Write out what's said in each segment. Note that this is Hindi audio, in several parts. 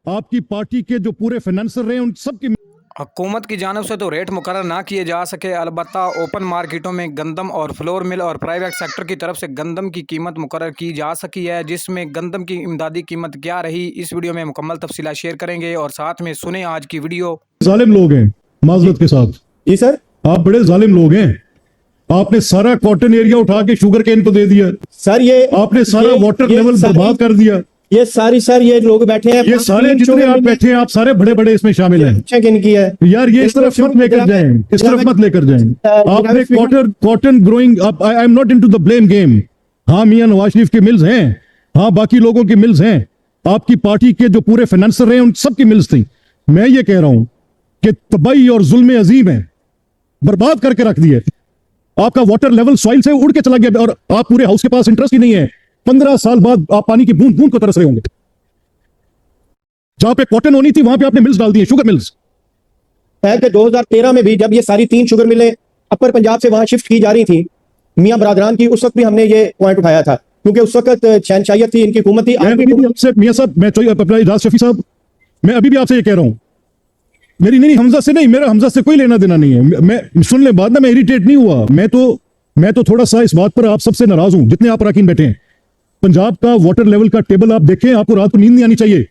आपकी पार्टी के जो पूरे फाइनेंसर रहे उन सबकी हुकूमत की जानिब से तो रेट मुकर्रर ना किए जा सके, अलबत्ता ओपन मार्केटों में गंदम और फ्लोर मिल और प्राइवेट सेक्टर की तरफ से गंदम की कीमत मुकर्रर की जा सकी है, जिसमें गंदम की इमदादी कीमत क्या रही, इस वीडियो में मुकम्मल तफसीलात शेयर करेंगे और साथ में सुने आज की वीडियो। जालिम लोग हैं, माजरत के साथ। जी सर, आप बड़े जालिम लोग हैं। आपने सारा कॉटन एरिया उठा के शुगर केन को दे दिया सर ये आपने सारा वाटर लेवल बर्बाद कर दिया। ये सारी सर ये लोग बैठे हैं, ये सारे जितने आप बैठे हैं आप सारे बड़े बड़े इसमें शामिल हैं। इनकी है यार ये इस तरफ मत लेकर जाएं, इस तरफ मत लेकर जाएं। आपने cotton growing, I am not into the blame game. हाँ, मियां नवाज शरीफ की मिल्स हैं, हाँ बाकी लोगों की मिल्स हैं, आपकी पार्टी के जो पूरे फाइनेंसर रहे उन सबकी मिल्स थी। मैं ये कह रहा हूं कि तबाही और जुल्म अजीम है, बर्बाद करके रख दिए। आपका वाटर लेवल सॉइल से उड़ के चला गया और आप पूरे हाउस के पास इंटरेस्ट ही नहीं है। 15 साल बाद आप पानी की बूंद बूंद को तरस रहे होंगे। जहां पे कॉटन होनी थी वहां पे आपने मिल्स डाल दिए, शुगर मिल्स। है कि 2013 में भी जब ये सारी 3 शुगर मिलें अपर पंजाब से वहां शिफ्ट की जा रही थी मियां बरादरान की, उस वक्त भी हमने ये पॉइंट उठाया था, क्योंकि उस वक्त शहनशाहियत थी, इनकी हुकूमत थी। मियां साहब, मैं अपना इजाज शफी साहब, मैं अभी भी आपसे ये कह रहा हूं, मेरी नहीं हमजा से नहीं, मेरा हमजा से कोई लेना देना नहीं है। मैं सुन ले बात ना, मैं इरिटेट नहीं हुआ, मैं तो थोड़ा सा इस बात पर आप सबसे नाराज हूं जितने आप अरकान बैठे हैं। पंजाब का वाटर लेवल का टेबल आप देखें, आपको रात को नींद नहीं आनी चाहिए।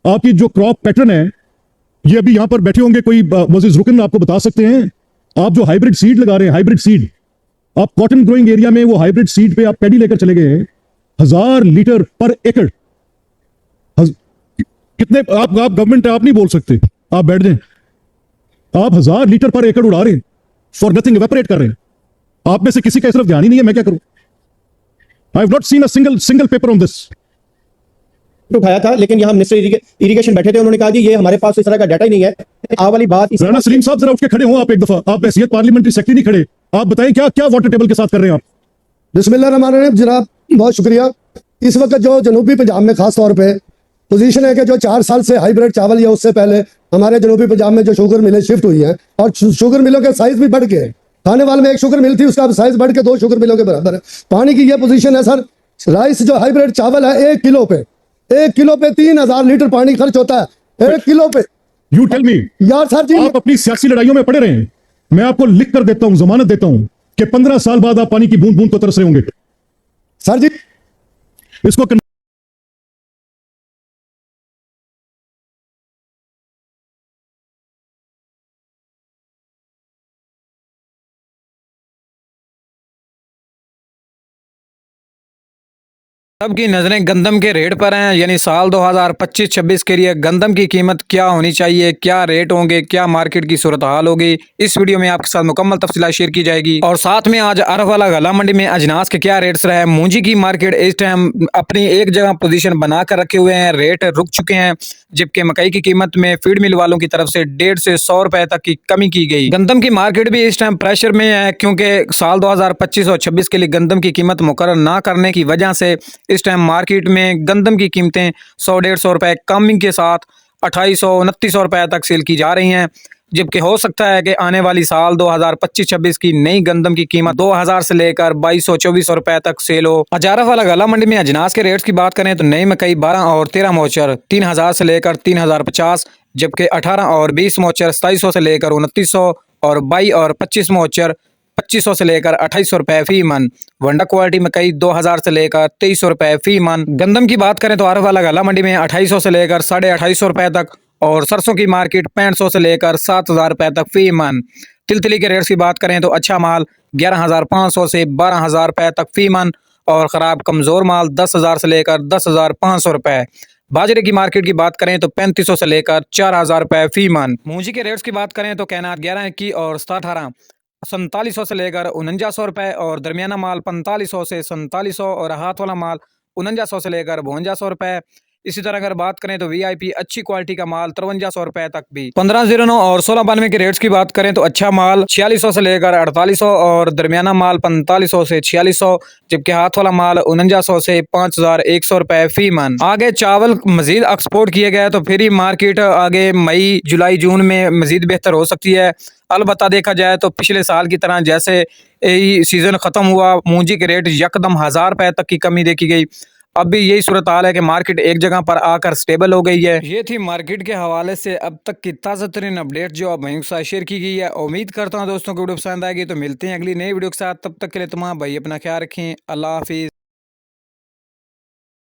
आपकी जो क्रॉप पैटर्न है, ये अभी यहां पर बैठे होंगे कोई मोजिज रुकन आपको बता सकते हैं। आप जो हाइब्रिड सीड लगा रहे हैं, हाइब्रिड सीड, आप कॉटन ग्रोइंग एरिया में वो हाइब्रिड सीड पे आप पैडी लेकर चले गए हैं, 1000 लीटर पर एकड़। कितने आप गवर्नमेंट आप नहीं बोल सकते, आप बैठ जाएं। आप 1000 लीटर पर एकड़ उड़ा रहे हैं, फॉर नथिंग, इवेपोरेट कर रहे हैं। आप में से किसी का इस तरफ ध्यान ही नहीं है, मैं क्या करूं? I have not seen a single paper on this. उठाया था, लेकिन यहाँ मिनिस्टर इरिगेशन बैठे थे, उन्होंने कहा कि ये हमारे पास इस तरह का डाटा ही नहीं है। आ वाली बात राना सलीम साहब जरा उठ के खड़े हो आप एक दफा, आप हैसियत पार्लियामेंट्री सेक्रेटरी नहीं खड़े। आप बताएं क्या क्या वाटर टेबल के साथ कर रहे हैं आप? बिस्मिल्लाहिर्रहमानिर्रहीम जनाब, बहुत शुक्रिया। इस वक्त जो जनूबी पंजाब में खास तौर पे पोजीशन है कि जो 4 साल से हाइब्रिड चावल या उससे पहले हमारे जनूबी पंजाब में जो शुगर मिलें शिफ्ट हुई हैं और शुगर मिलों के साइज भी बढ़ गए। खाने वाले में 1 शुगर मिल थी, उसका साइज बढ़ के 2 शुगर मिलों के बराबर है। पानी की ये पोजीशन है सर, राइस जो हाइब्रिड चावल है 1 किलो पे 3000 लीटर पानी खर्च होता है 1 किलो पे। यू टेल मी यार सर जी, आप अपनी सियासी लड़ाइयों में पड़े रहे, मैं आपको लिख कर देता हूं, जमानत देता हूं कि 15 साल बाद आप पानी की बूंद बूंद को तरस रहे होंगे सर जी इसको। सबकी नज़रें गंदम के रेट पर हैं, यानी साल 2025-26 के लिए गंदम की कीमत क्या होनी चाहिए, क्या रेट होंगे, क्या मार्केट की सूरत हाल होगी, इस वीडियो में आपके साथ मुकम्मल तफसीलात शेयर की जाएगी। और साथ में आज अरब वाला गला मंडी में अजनास के क्या रेट्स रहे हैं। मूंजी की मार्केट इस टाइम अपनी एक जगह पोजीशन बना कर रखे हुए हैं, रेट रुक चुके हैं, जबकि मकई की कीमत में फीड मिल वालों की तरफ से 150 से 100 रुपए तक की कमी की गई। गंदम की मार्केट भी इस टाइम प्रेशर में है, क्योंकि साल 2025 और 26 के लिए गंदम की कीमत मुकर्रर ना करने की वजह से इस टाइम मार्केट में गंदम की कीमतें 100-150 रुपए कमी के साथ 2800-2900 रुपए तक सेल की जा रही हैं, जबकि हो सकता है कि आने वाली साल 2025-26 की नई गंदम की कीमत 2000 से लेकर 2200-2400 रुपए तक सेल हो। अजारफ वाला गला मंडी में अजनास के रेट्स की बात करें तो नई मकई 12 और 13 मोचर 3000 से लेकर 3050, जबकि 18 और 20 मोचर 2700 से लेकर 2900 और 22 और 25 मोचर 2500 से लेकर 2800 रुपए फी मन। वंडा क्वालिटी मकई 2000 से लेकर 2300 रुपए फी मन। गंदम की बात करें तो अरब वाला गला मंडी में 2800 से लेकर 2850 रुपए तक, और सरसों की मार्केट 6500 से लेकर 7000 रुपए तक फी मन। तिलतिली के रेट्स की बात करें तो अच्छा माल 11500 से 12000 रुपए तक फी मन, और ख़राब कमज़ोर माल 10000 से लेकर 10500 रुपए। बाजरे की मार्केट की बात करें तो 3500 से लेकर 4000 रुपए फी मन। मूंजी के रेट्स की बात करें तो कैनात 11 21 और 17 4700 से लेकर 4900 रुपए, और दरमियाना माल 4500 से 4700, और हाथ वाला माल 4900 से लेकर 5200 रुपए। इसी तरह अगर बात करें तो वीआईपी अच्छी क्वालिटी का माल 5300 रुपए तक भी। 1509 और 1692 के रेट्स की बात करें तो अच्छा माल 4600 से लेकर 4800, और दरमियाना माल 4500 से 4600, जबकि हाथ वाला माल 4900 से 5100 रुपए फी मन। आगे चावल मजीद एक्सपोर्ट किए गए तो फिर ही मार्केट आगे मई जुलाई जून में मजीद बेहतर हो सकती है। अलबत्ता देखा जाए तो पिछले साल की तरह जैसे सीजन खत्म हुआ, मूंजी के रेट यकदम 1000 रुपए तक की कमी देखी गई। अब भी यही सूरत हाल है कि मार्केट एक जगह पर आकर स्टेबल हो गई है। ये थी मार्केट के हवाले से अब तक की ताज़ा तरीन अपडेट जो अब भाइयों के साथ शेयर की गई है। उम्मीद करता हूँ दोस्तों को वीडियो पसंद आएगी, तो मिलते हैं अगली नई वीडियो के साथ। तब तक के लिए तमाम भाई अपना ख्याल रखें। अल्लाह हाफिज़।